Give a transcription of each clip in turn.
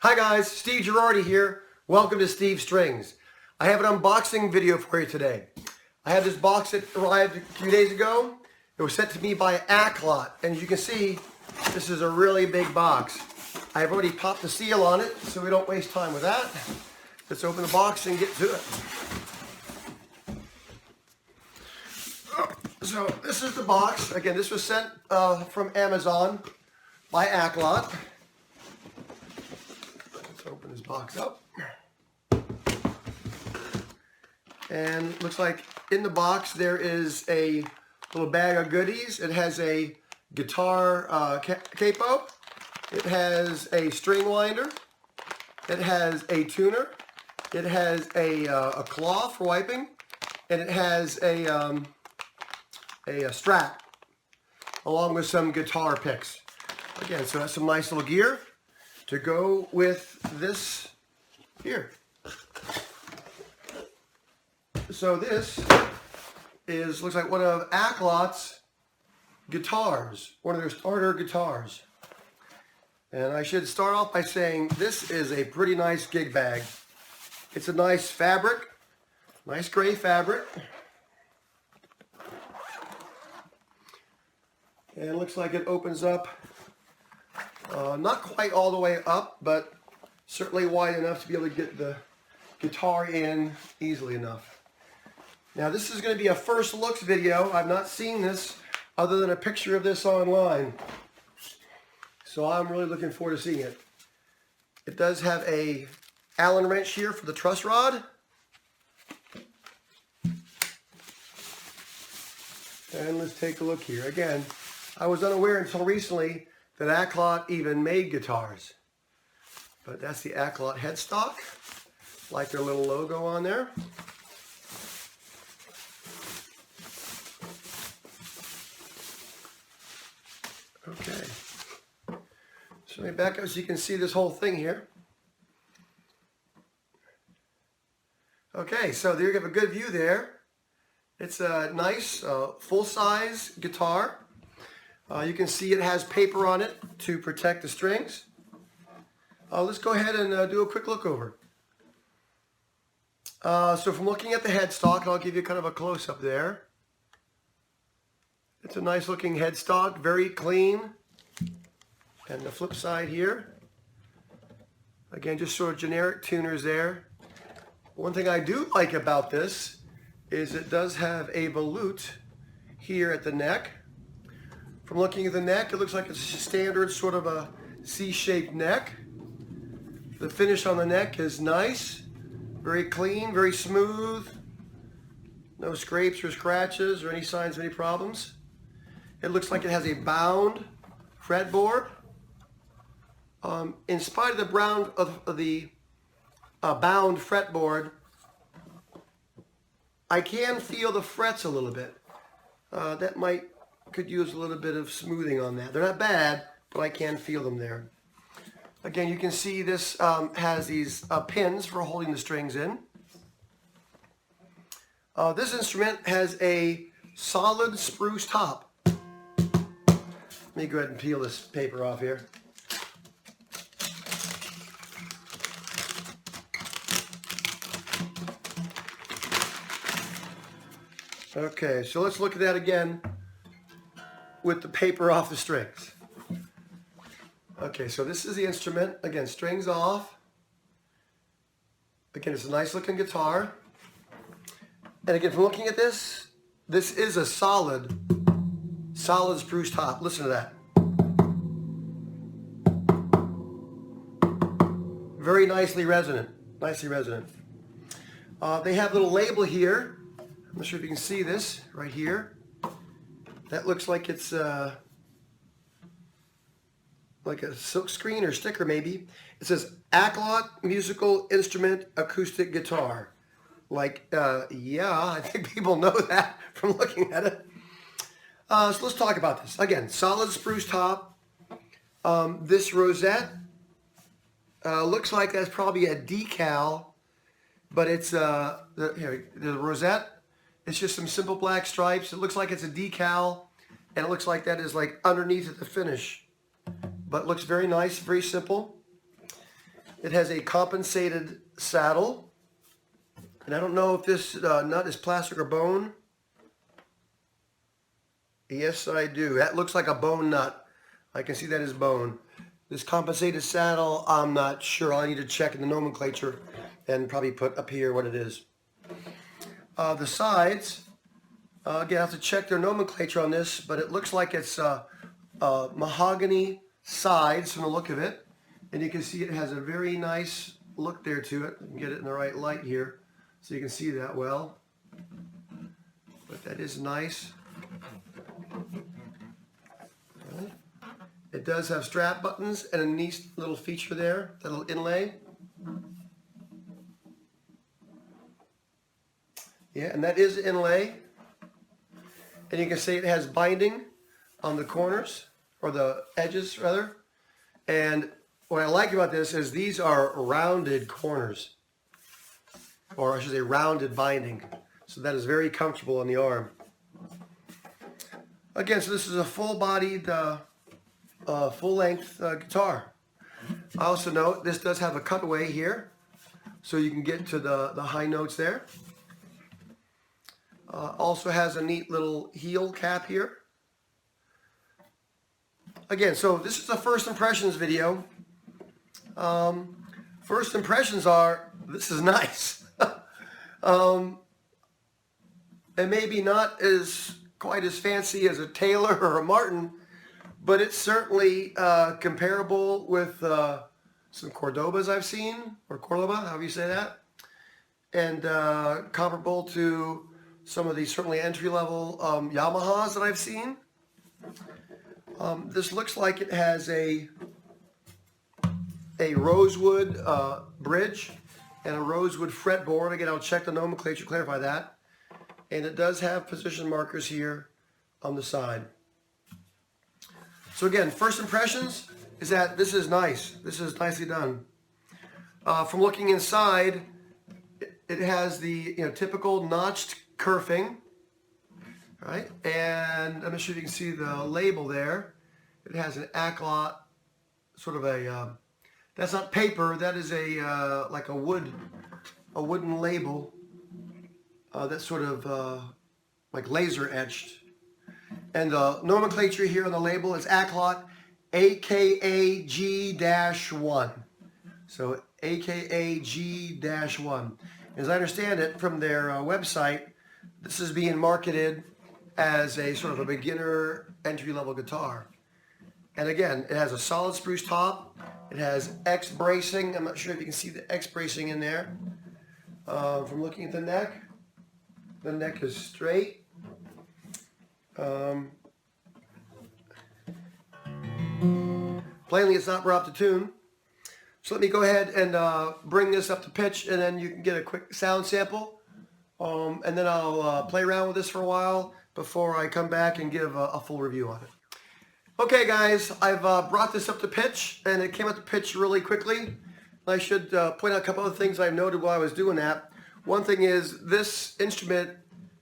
Hi guys, Steve Girardi here. Welcome to Steve Strings. I have an unboxing video for you today. I have this box that arrived a few days ago. It was sent to me by Aklot, and as you can see, this is a really big box. I've already popped the seal on it, so we don't waste time with that. Let's open the box and get to it. So this is the box. Again, this was sent from Amazon by Aklot. Let's open this box up. And looks like in the box there is a little bag of goodies. It has a guitar capo. It has a string winder. It has a tuner. It has a cloth for wiping. And it has a strap along with some guitar picks. Again, so that's some nice little gear to go with this here. So this looks like one of Aklot's guitars, one of their starter guitars. And I should start off by saying this is a pretty nice gig bag. It's a nice fabric, nice gray fabric. And it looks like it opens up, not quite all the way up, but certainly wide enough to be able to get the guitar in easily enough. Now this is going to be a first looks video. I've not seen this other than a picture of this online. So I'm really looking forward to seeing it. It does have a Allen wrench here for the truss rod. And let's take a look here. Again, I was unaware until recently that Aklot even made guitars. But that's the Aklot headstock. Like their little logo on there. Okay. So let me back up so you can see this whole thing here. Okay, so there you have a good view there. It's a nice full-size guitar. You can see it has paper on it to protect the strings. Let's go ahead and do a quick look over. So from looking at the headstock, I'll give you kind of a close-up there. It's a nice looking headstock, very clean. And the flip side here, again, just sort of generic tuners there. One thing I do like about this is it does have a volute here at the neck. From looking at the neck, it looks like it's a standard sort of a C-shaped neck. The finish on the neck is nice, very clean, very smooth. No scrapes or scratches or any signs of any problems. It looks like it has a bound fretboard. In spite of the bound fretboard, I can feel the frets a little bit. That could use a little bit of smoothing on that. They're not bad, but I can feel them there. Again, you can see this has these pins for holding the strings in. This instrument has a solid spruce top. Let me go ahead and peel this paper off here. Okay, so let's look at that again with the paper off the strings. Okay, so this is the instrument. Again, strings off. Again, it's a nice looking guitar. And again, from looking at this, this is a solid spruce top. Listen to that. Very nicely resonant. Nicely resonant. They have a little label here. I'm not sure if you can see this right here. That looks like it's like a silk screen or sticker maybe. It says Aklot Musical Instrument Acoustic Guitar. Like, yeah, I think people know that from looking at it. So let's talk about this. Again, solid spruce top. This rosette looks like that's probably a decal, but it's the rosette. It's just some simple black stripes. It looks like it's a decal, and it looks like that is like underneath at the finish. But it looks very nice, very simple. It has a compensated saddle. And I don't know if this nut is plastic or bone. Yes, I do. That looks like a bone nut. I can see that is bone. This compensated saddle, I'm not sure. I need to check in the nomenclature and probably put up here what it is. The sides, again, I have to check their nomenclature on this, but it looks like it's mahogany sides from the look of it. And you can see it has a very nice look there to it. You can get it in the right light here so you can see that well. But that is nice. It does have strap buttons and a neat little feature there, that little inlay. Yeah, and that is inlay. And you can see it has binding on the corners, or the edges rather. And what I like about this is these are rounded corners, or I should say rounded binding. So that is very comfortable on the arm. Again, so this is a full-bodied, full-length guitar. I also note this does have a cutaway here, so you can get to the high notes there. Also has a neat little heel cap here. Again, so this is a first impressions video. First impressions are, this is nice. It may be not quite as fancy as a Taylor or a Martin, but it's certainly comparable with some Cordobas I've seen, or Cordoba, however you say that, and comparable to some of these certainly entry-level Yamahas that I've seen. This looks like it has a rosewood bridge and a rosewood fretboard. Again, I'll check the nomenclature, clarify that. And it does have position markers here on the side. So again, first impressions is that this is nice. This is nicely done. From looking inside, it has the typical notched kerfing, right? And I'm not sure if you can see the label there. It has an Aklot, sort of a that's not paper. That is a like a wooden label. That's sort of like laser etched. And the nomenclature here on the label is Aklot AKAG1. So AKAG-1. As I understand it from their website, this is being marketed as a sort of a beginner entry-level guitar. And again, it has a solid spruce top. It has X bracing. I'm not sure if you can see the X bracing in there. From looking at the neck is straight. Plainly, it's not brought up to tune. So let me go ahead and bring this up to pitch, and then you can get a quick sound sample. And then I'll play around with this for a while before I come back and give a full review on it. Okay guys, I've brought this up to pitch, and it came up to pitch really quickly. I should point out a couple other things I've noted while I was doing that. One thing is this instrument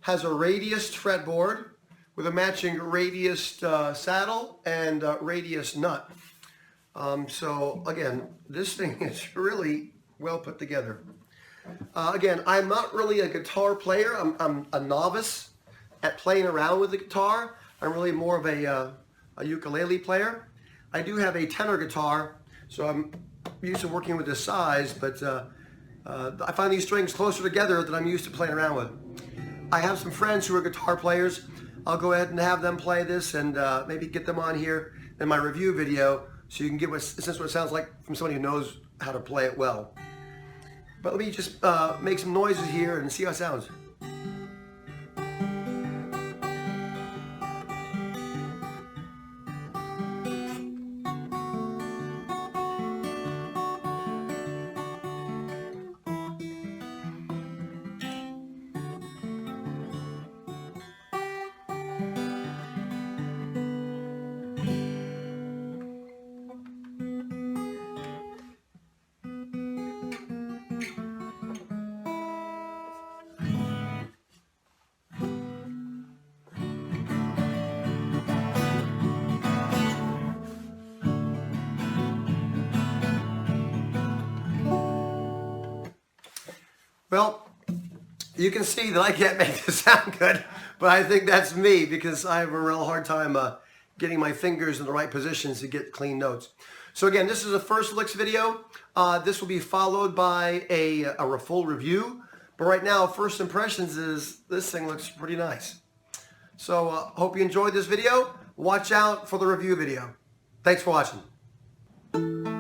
has a radiused fretboard with a matching radiused saddle and radius nut. So again, this thing is really well put together. Again, I'm not really a guitar player. I'm a novice at playing around with the guitar. I'm really more of a ukulele player. I do have a tenor guitar, so I'm used to working with this size, but I find these strings closer together than I'm used to playing around with. I have some friends who are guitar players. I'll go ahead and have them play this and maybe get them on here in my review video so you can get a sense of what it sounds like from somebody who knows how to play it well. But let me just make some noises here and see how it sounds. Well, you can see that I can't make this sound good, but I think that's me because I have a real hard time getting my fingers in the right positions to get clean notes. So again, this is a first licks video. This will be followed by a full review. But right now, first impressions is this thing looks pretty nice. So hope you enjoyed this video. Watch out for the review video. Thanks for watching.